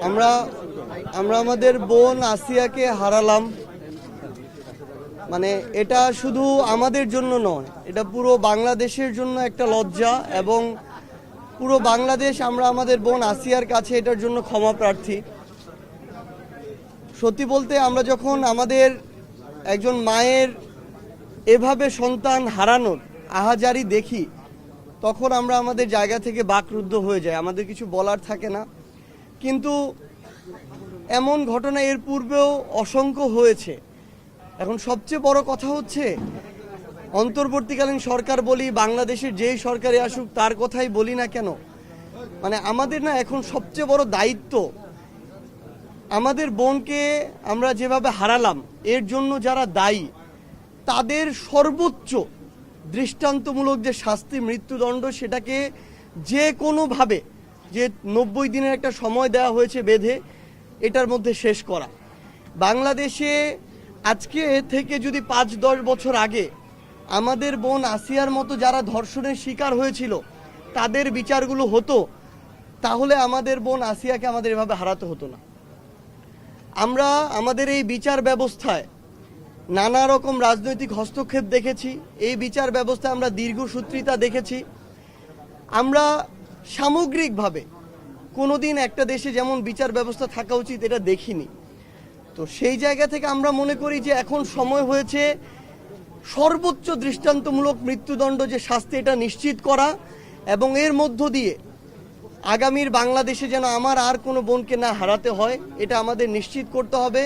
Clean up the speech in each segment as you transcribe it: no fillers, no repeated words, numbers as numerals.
আমরা আমরা আমাদের বোন আসিয়াকে হারালাম। মানে এটা শুধু আমাদের জন্য নয়, এটা পুরো বাংলাদেশের জন্য একটা লজ্জা, এবং পুরো বাংলাদেশ আমরা আমাদের বোন আসিয়ার কাছে এটার জন্য ক্ষমা প্রার্থী। সত্যি বলতে আমরা যখন আমাদের একজন মায়ের এভাবে সন্তান হারানোর আহাজারি দেখি, তখন আমরা আমাদের জায়গা থেকে বাকরুদ্ধ হয়ে যাই, আমাদের কিছু বলার থাকে না। কিন্তু এমন ঘটনা এর পূর্বেও অসংখ্য হয়েছে। এখন সবচেয়ে বড় কথা হচ্ছে, অন্তর্বর্তীকালীন সরকার বলি, বাংলাদেশের যেই সরকারে আসুক তার কথাই বলি না কেন, মানে আমাদের না এখন সবচেয়ে বড় দায়িত্ব, আমাদের বোনকে আমরা যেভাবে হারালাম এর জন্য যারা দায়ী তাদের সর্বোচ্চ দৃষ্টান্তমূলক যে শাস্তি, মৃত্যুদণ্ড, সেটাকে যে কোনোভাবে, যে 90 দিনের একটা সময় দেওয়া হয়েছে বেঁধে, এটার মধ্যে শেষ করা। বাংলাদেশে আজকে থেকে যদি 5-10 বছর আগে আমাদের বোন আসিয়ার মতো যারা ধর্ষণের শিকার হয়েছিল তাদের বিচারগুলো হতো, তাহলে আমাদের বোন আসিয়াকে আমাদের এভাবে হারাতে হতো না। আমরা আমাদের এই বিচার ব্যবস্থায় নানা রকম রাজনৈতিক হস্তক্ষেপ দেখেছি, এই বিচার ব্যবস্থায় আমরা দীর্ঘসূত্রিতা দেখেছি। আমরা সামগ্রিকভাবে কোনোদিন একটা দেশে যেমন বিচার ব্যবস্থা থাকা উচিত এটা দেখিনি। তো সেই জায়গা থেকে আমরা মনে করি যে এখন সময় হয়েছে সর্বোচ্চ দৃষ্টান্তমূলক মৃত্যুদণ্ড যে শাস্তি, এটা নিশ্চিত করা, এবং এর মধ্য দিয়ে আগামীর বাংলাদেশে যেন আমার আর কোনো বোনকে না হারাতে হয়, এটা আমাদের নিশ্চিত করতে হবে।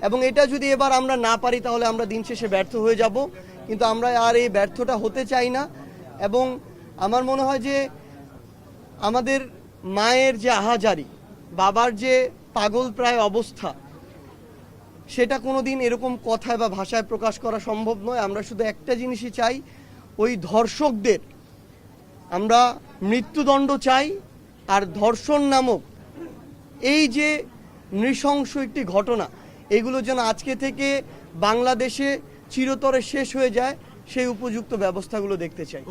এবং এটা যদি এবার আমরা না পারি তাহলে আমরা দিন শেষে ব্যর্থ হয়ে যাব, কিন্তু আমরা আর এই ব্যর্থটা হতে চাই না। এবং আমার মনে হয় যে আমাদের মায়ের যে আহাজারি, বাবার যে পাগল প্রায় অবস্থা, সেটা কোনোদিন এরকম কথায় বা ভাষায় প্রকাশ করা সম্ভব নয়। আমরা শুধু একটা জিনিসই চাই, ওই ধর্ষকদের আমরা মৃত্যুদণ্ড চাই, আর ধর্ষণ নামক এই যে নৃশংস একটি ঘটনা, এগুলো যেন আজকে থেকে বাংলাদেশে চিরতরে শেষ হয়ে যায়, সেই উপযুক্ত ব্যবস্থাগুলো দেখতে চাই।